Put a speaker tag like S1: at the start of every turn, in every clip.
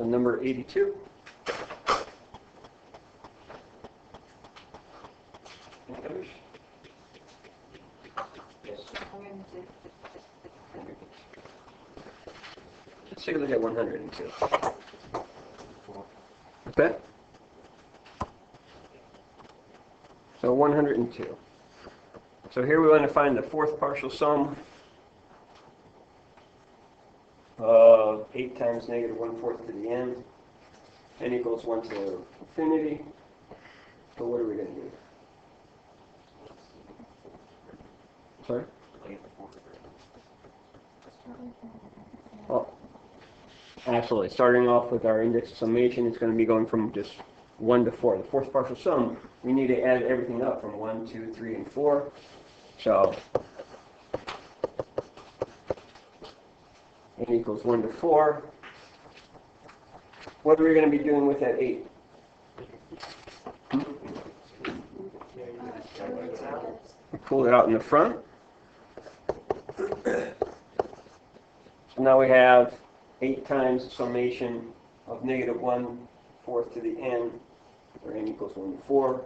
S1: So number 82. Any others? Yes. Let's take a look at 102. Okay. So 102. So here we want to find the fourth partial sum of 8 times negative 1/4 to the n. N equals 1 to infinity. So what are we going to do? Sorry? Oh, absolutely. Starting off with our index of summation, it's going to be going from just 1 to 4. The fourth partial sum, we need to add everything up from 1, 2, 3, and 4. So n equals 1 to 4. What are we going to be doing with that 8? We pull it out in the front. So now we have 8 times the summation of negative 1/4 to the n, where n equals 1 to 4.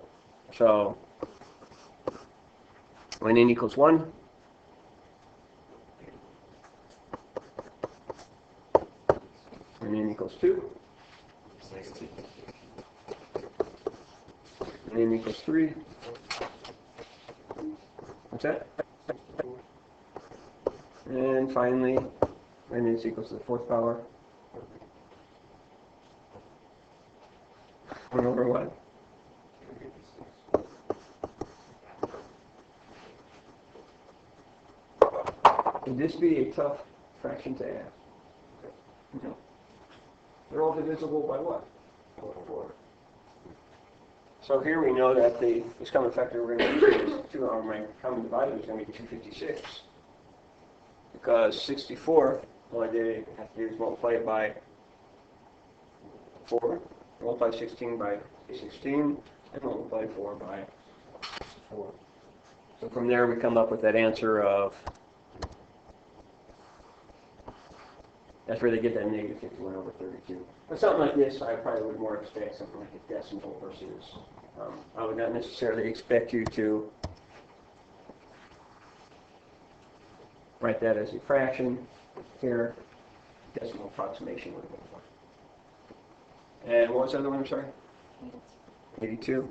S1: So when n equals 1, when n equals 2, when n equals 3, what's that? And finally, when n is equals to the 4th power, 1 over what? Would this be a tough fraction to add? No. They're all divisible by what? 4. So here we know that this common factor we're going to use is my common divisor is going to be 256. Because 64, all I have to do is multiply it by 4, multiply 16 by 16, and multiply 4 by 4. So from there we come up with that answer of, that's where they get that negative 51 over 32. But something like this, I probably would more expect something like a decimal versus, I would not necessarily expect you to write that as a fraction here. Decimal approximation would have been fine. And what was the other one, I'm sorry? 82.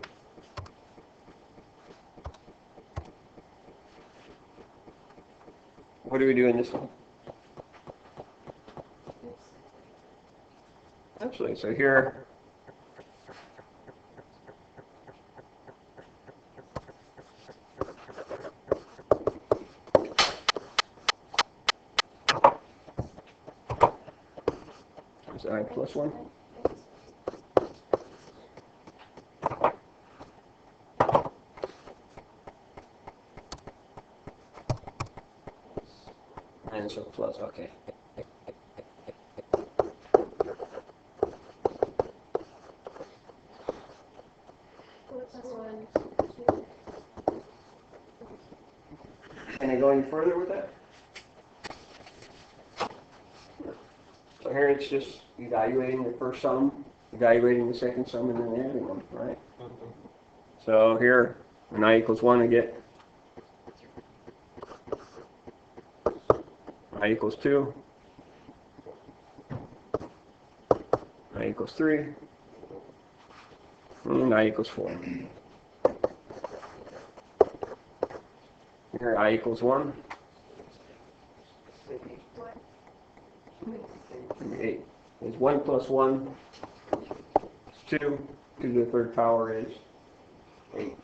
S1: What do we do in this one? Absolutely. So here, is I plus 1? And so plus, okay. Can I go any further with that? So here it's just evaluating the first sum, evaluating the second sum, and then adding them, right? So here, when I equals 1, I get I equals 2, I equals 3, and I equals 4. Here I equals 1, 8. Is 1 plus 1 is 2. 2 to the 3rd power is 8.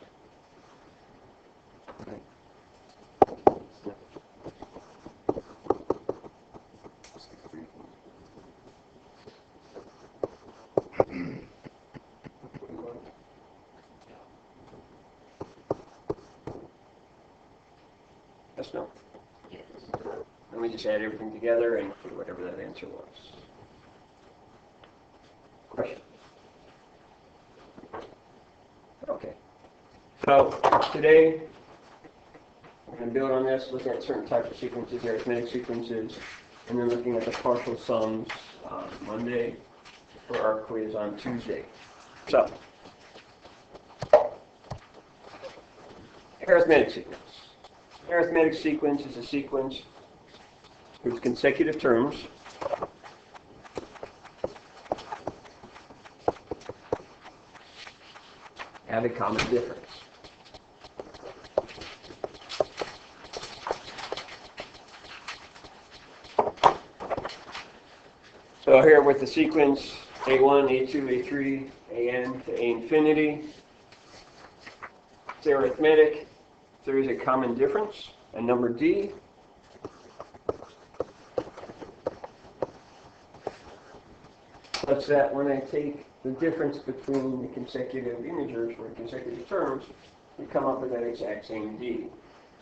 S1: Yes, no? Yes. Let me just add everything together and put whatever that answer was. Question? Okay. So today, we're going to build on this, look at certain types of sequences, arithmetic sequences, and then looking at the partial sums Monday, for our quiz on Tuesday. So, arithmetic sequence. Arithmetic sequence is a sequence whose consecutive terms have a common difference. So here with the sequence A1, A2, A3, AN to A infinity, it's arithmetic. There is a common difference, a number D. Such that when I take the difference between the consecutive integers or consecutive terms, we come up with that exact same D.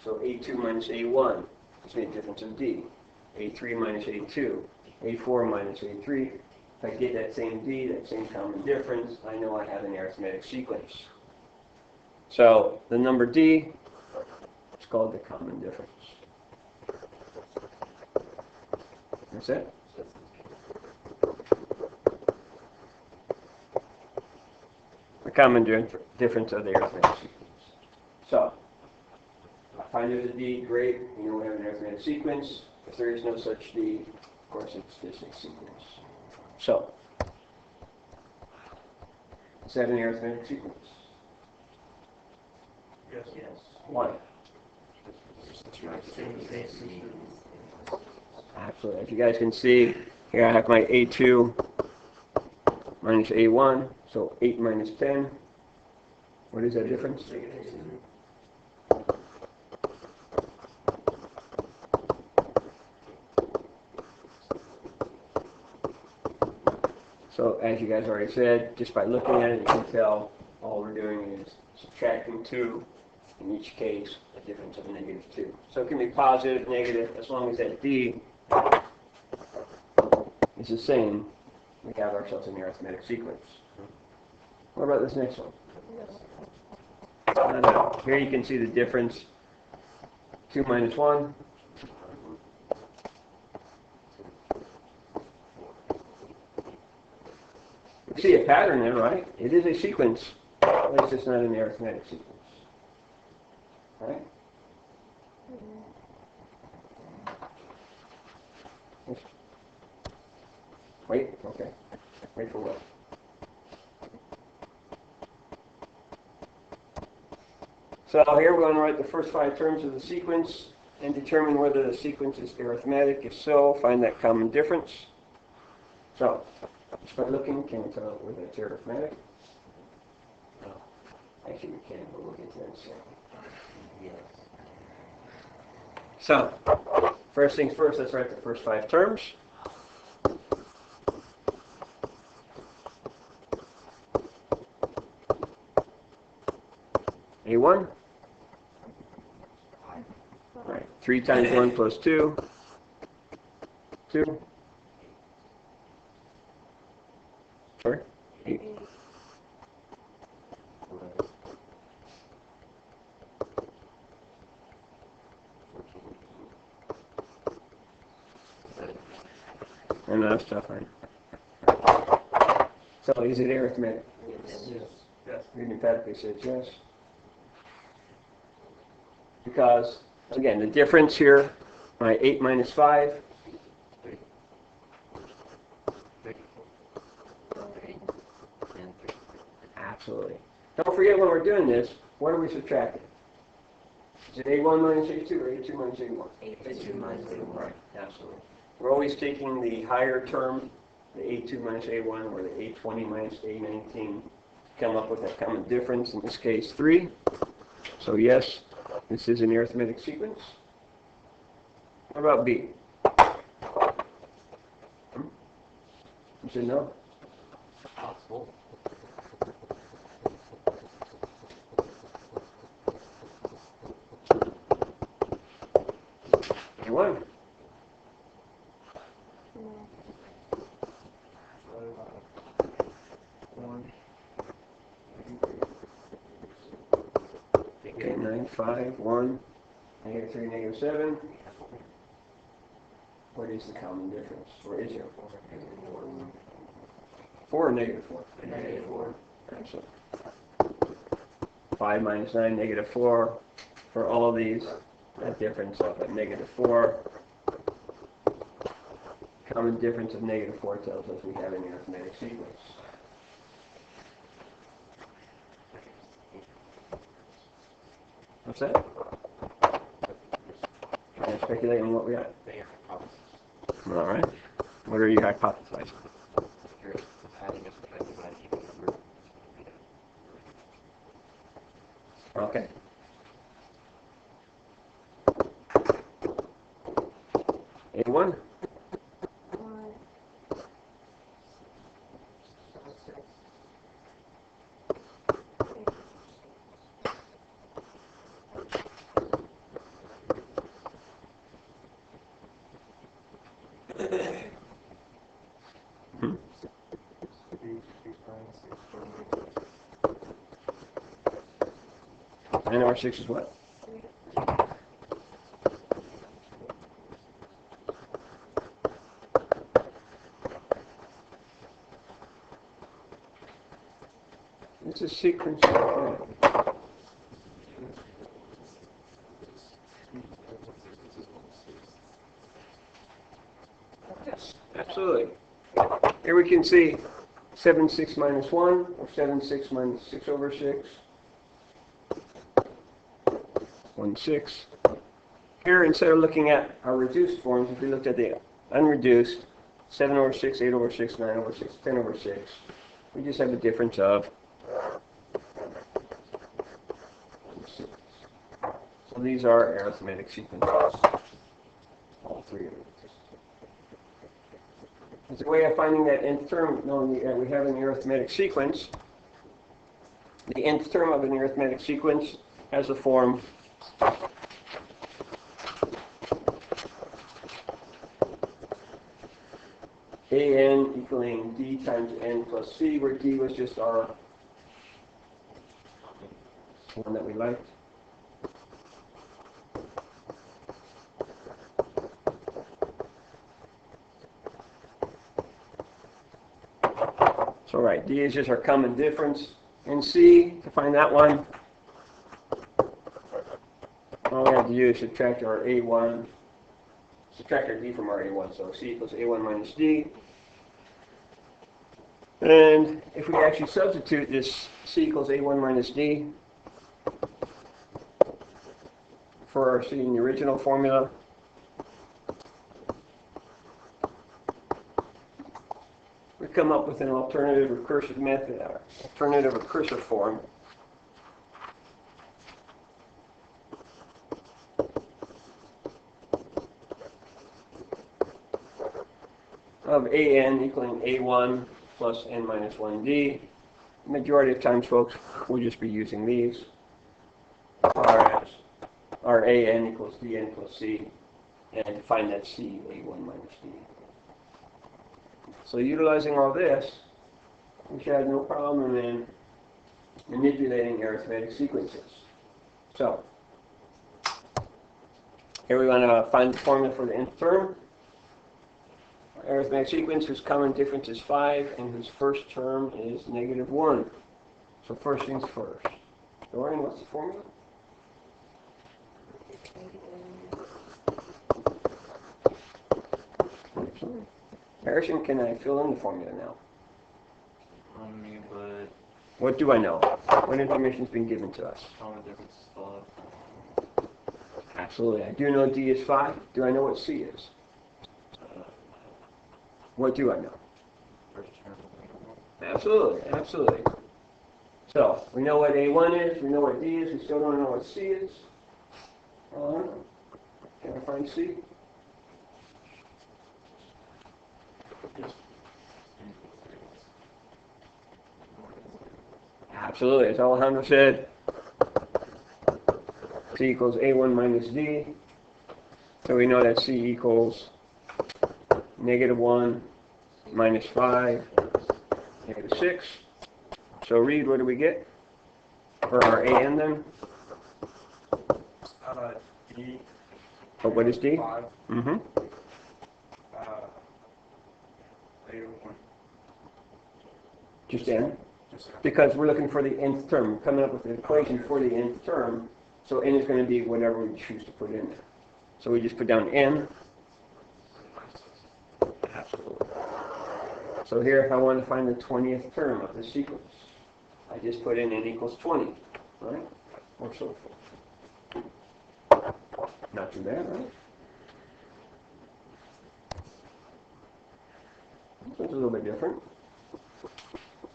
S1: So A2 minus A1 is the difference of D. A3 minus A2. A4 minus A3. If I get that same D, that same common difference, I know I have an arithmetic sequence. So the number D is called the common difference. That's it. The common difference of the arithmetic sequence. So, I find there's a D, great. We know we have an arithmetic sequence. If there is no such D, of course it's just a sequence. So, is that an arithmetic sequence?
S2: Yes.
S1: Why? Absolutely. As you guys can see, here I have my A2 minus A1, so 8 minus 10. What is that difference? So as you guys already said, just by looking at it, you can tell all we're doing is subtracting 2, in each case, a difference of negative 2. So it can be positive, negative, as long as that D is the same, we have ourselves an arithmetic sequence. What about this next one? No. Here you can see the difference, 2 minus 1. You see a pattern there, right? It is a sequence, but it's just not an arithmetic sequence. Right? Wait, okay. Wait for what? So here we're going to write the first 5 terms of the sequence and determine whether the sequence is arithmetic. If so, find that common difference. So, just by looking, can we tell whether it's arithmetic? No. Actually, we can, but we'll get to that in a second. Yes. So, first things first, let's write the first 5 terms. A1. Right. 3 times 1 plus 2. 2. Sorry? 8. And that's tough, right? So is it arithmetic?
S2: Yes.
S1: Reading emphatically says yes. Because, again, the difference here, my 8 minus 5. Absolutely. Don't forget when we're doing this, what are we subtracting? Is it A1 minus A2 or A2 minus A1?
S2: A2 minus A1.
S1: Right, absolutely. We're always taking the higher term, the A2 minus A1 or the A20 minus A19, to come up with that common difference, in this case 3. So yes, this is an arithmetic sequence. What about B? You said no?
S2: Possible.
S1: A1. Okay, 9, 5, 1, negative 3, negative 7. What is the common difference? Or is there? 4 or negative 4?
S2: Negative 4.
S1: Excellent. 5 minus 9, negative 4. For all of these, a difference of a negative 4. Common difference of negative 4 tells us we have an arithmetic sequence. What's that? Can I speculate on what we got? All right. What are you hypothesizing? Okay. A1? And over 6 is what? It's a sequence. Yes, absolutely. Here we can see 7, 6 minus 1, or 7, 6 minus 6 over 6. 1, 6. Here, instead of looking at our reduced forms, if we looked at the unreduced, 7 over 6, 8 over 6, 9 over 6, 10 over 6, we just have a difference of 6. So these are arithmetic sequences. All three of them. It's a way of finding that nth term, knowing that we have an arithmetic sequence. The nth term of an arithmetic sequence has the form an equaling d times n plus c, where d was just our one that we liked. So right, d is just our common difference. And c, to find that one, all we have to do is subtract our a1, subtract our d from our a1. So c equals a1 minus d. And if we actually substitute this c equals a1 minus d for our c in the original formula, we come up with an alternative recursive method, alternative recursive form of an equaling a1 plus n minus 1d. Majority of times, folks, we'll just be using these. Whereas our an equals dn plus c, and to find that c, a1 minus d. So utilizing all this, we should have no problem in manipulating arithmetic sequences. So here we want to find the formula for the nth term. Arithmetic sequence whose common difference is 5 and whose first term is negative 1. So first things first. Dorian, what's the formula? Harrison, can I fill in the formula now?
S2: But
S1: What do I know? What information's been given to us?
S2: common difference is 5.
S1: Absolutely. I do know D is 5. Do I know what C is? What do I know?
S2: First term.
S1: Absolutely, absolutely. So, we know what A1 is, we know what D is, we still don't know what C is. Can I find C? Absolutely, as Alejandro said, C equals A1 minus D. So we know that C equals negative 1 minus 5, negative 6. So read, what do we get for our AN then?
S3: D.
S1: Oh, what is D?
S3: 5.
S1: Mm-hmm.
S3: A1.
S1: Just n? Because we're looking for the nth term. We're coming up with an equation for the nth term. So n is going to be whatever we choose to put in there. So we just put down n. Absolutely. So here, if I want to find the 20th term of the sequence, I just put in n equals 20, right? Or so forth. Not too bad, right? This one's a little bit different.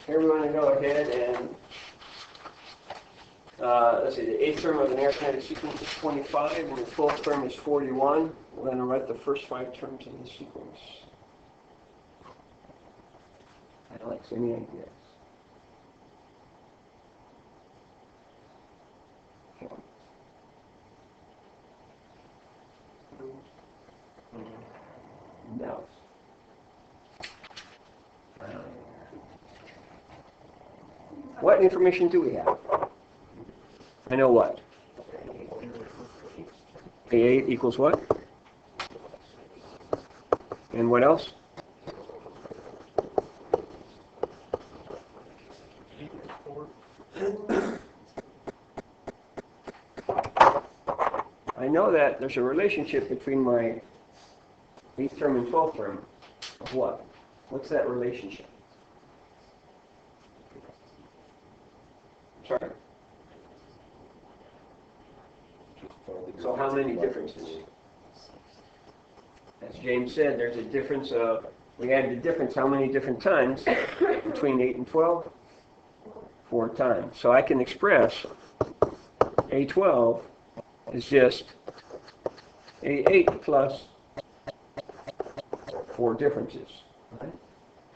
S1: Here we want to go ahead and, let's see, the 8th term of an arithmetic sequence is 25, and the 12th term is 41. We're going to write the first 5 terms in the sequence. Alex, any ideas? No. What information do we have? I know what? A8 equals what? And what else? I know that there's a relationship between my 8th term and 12th term. Of what? What's that relationship? Sorry? So how many differences? As James said, there's a difference of, we add the difference how many different times between 8 and 12? 4 times. So I can express A12 is just A8 plus 4 differences. Okay?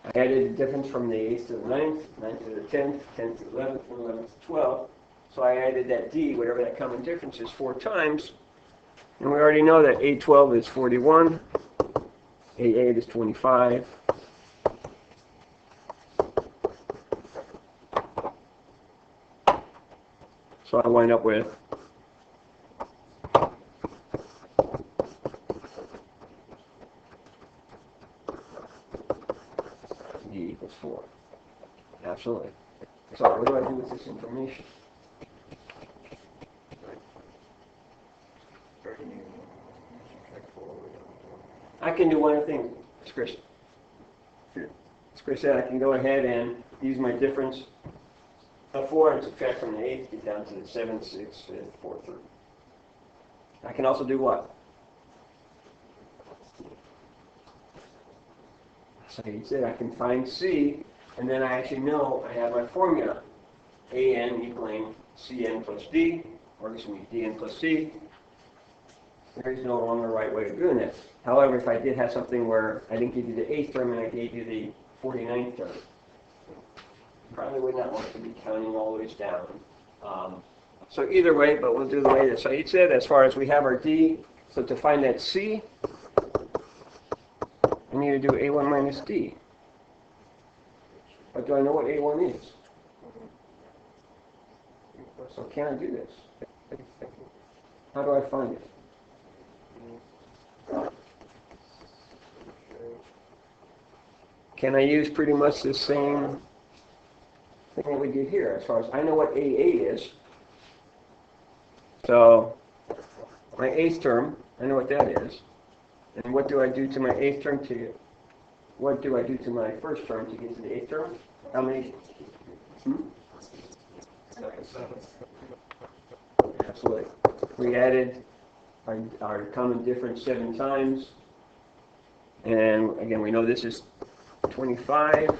S1: I added the difference from the 8th to the 9th, 9th to the 10th, 10th to the 11th, and 11th to 12th. So I added that D, whatever that common difference is, 4 times. And we already know that A12 is 41, A8 is 25. So I wind up with D equals 4. Absolutely. So what do I do with this information? I can do one thing, Chris. As Chris said, I can go ahead and use my difference of 4 and subtract from the 8th, get down to the 7th, 6th, 5th, 4th, 3rd. I can also do what? So he said I can find C, and then I actually know I have my formula. AN equaling CN plus D, or excuse me, DN plus C. There is no longer a right way of doing this. However, if I did have something where I didn't give you the 8th term and I gave you the 49th term, probably would not want to be counting all the ways down. So either way, but we'll do the way that Said said, as far as we have our D, so to find that C, I need to do A1 minus D. But do I know what A1 is? So can I do this? How do I find it? Can I use pretty much the same thing that we did here as far as I know what A8 is? So my 8th term, I know what that is. And what do I do to my 8th term to, what do I do to my 1st term to get to the 8th term? How many? Absolutely. We added our common difference 7 times. And again, we know this is 25.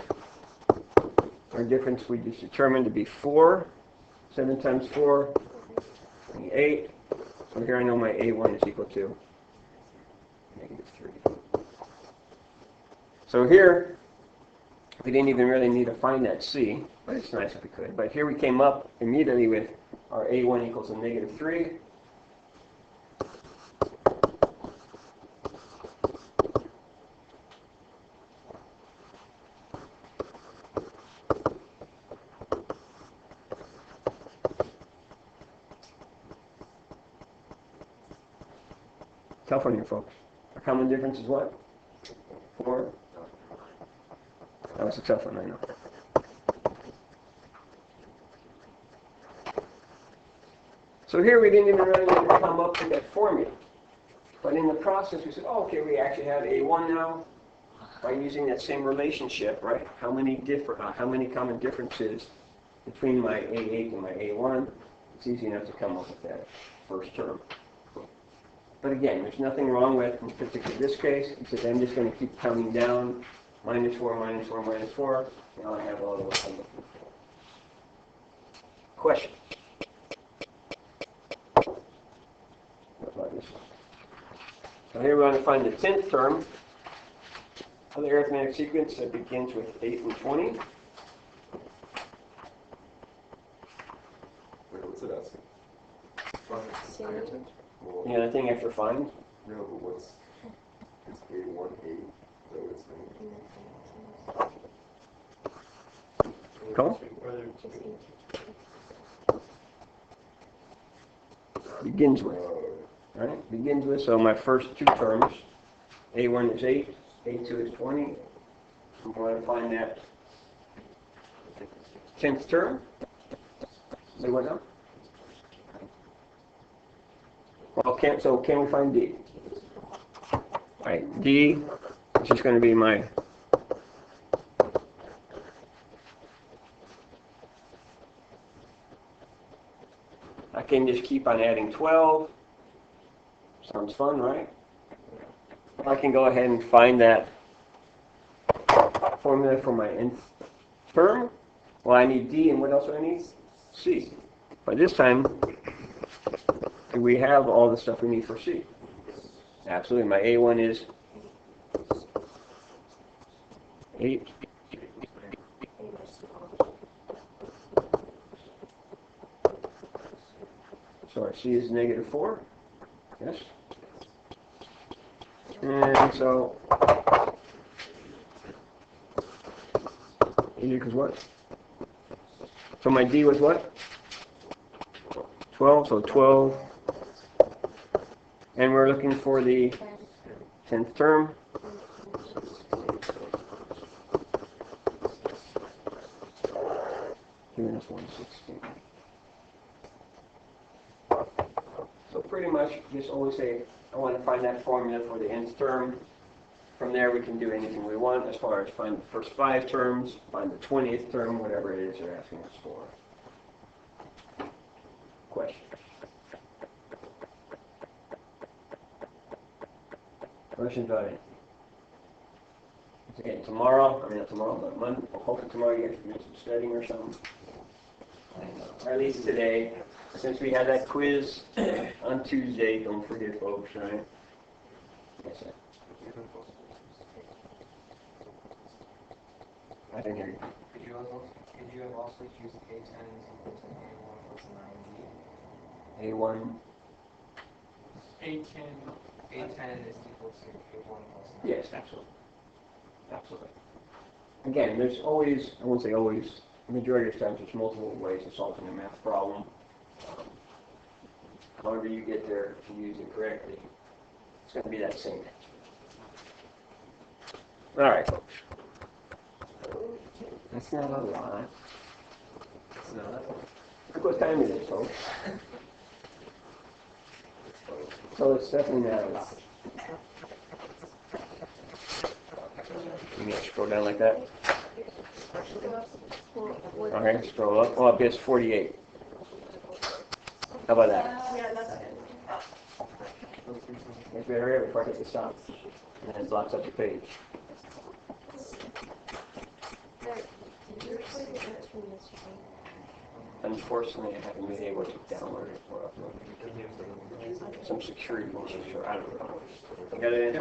S1: Our difference we just determined to be 4. 7 times 4, 28. So here I know my A1 is equal to -3. So here, we didn't even really need to find that C, but it's nice if we could. But here we came up immediately with our A1 equals a -3. Tough one here, folks. Our common difference is what? 4. That was a tough one, I know. So here we didn't even really need to come up with that formula. But in the process, we said, oh, okay, we actually have A1 now by using that same relationship, right? How many common differences between my A8 and my A1? It's easy enough to come up with that first term. But again, there's nothing wrong with, in particular this case, because I'm just going to keep counting down, -4, -4, -4. Now I have all the what I'm looking for. Question? What about this one? So here we want to find the 10th term of the arithmetic sequence that begins with 8 and 20.
S2: Wait, what's it asking? Well,
S1: The other thing after find?
S2: no, but what's, it's A1, 8, so it's
S1: Go. Begins with. Right? Begins with, so my first two terms, A1 is 8, A2 is 20. I'm going to find that 10th term. Say what now? Well, can we find D? All right, D is just going to be my I can just keep on adding 12. Sounds fun, right? I can go ahead and find that formula for my nth term. Well, I need D, and what else do I need? C. By this time, do we have all the stuff we need for C? Absolutely. My A1 is 8. Sorry, C is -4. Yes. And so, E equals what? So my D was what? 12, so 12. And we're looking for the 10th term. Giving us 116. So pretty much just always say, I want to find that formula for the nth term. From there we can do anything we want as far as find the first 5 terms, find the 20th term, whatever it is they're asking us for. Question? Questions about it? Again, tomorrow, not tomorrow, but Monday, hopefully tomorrow you guys can do some studying or something. Or at least today, since we had that quiz on Tuesday, don't forget folks, right? Yes, sir. I didn't hear you.
S3: Could you have also used A10 is equal to A1 plus 9D?
S1: A1.
S3: A10 is equal to A1 plus 9D.
S1: Yes, absolutely. Absolutely. Again, there's always, I won't say always, the majority of times there's multiple ways of solving a math problem. However you get there, if you use it correctly, it's going to be that same answer. All right, folks. That's not a lot.
S2: It's not.
S1: Look what time it is, folks. So it's definitely not a lot. You can scroll down like that. Okay, scroll up. Well, up is 48. How about that?
S4: Yeah, that's good.
S1: You better hurry up before I hit the stop. And then it blocks up the page.
S4: Did you record the notes from yesterday?
S1: Unfortunately, I haven't been able to download it or upload it. Some security issues, or I don't know. You got it in?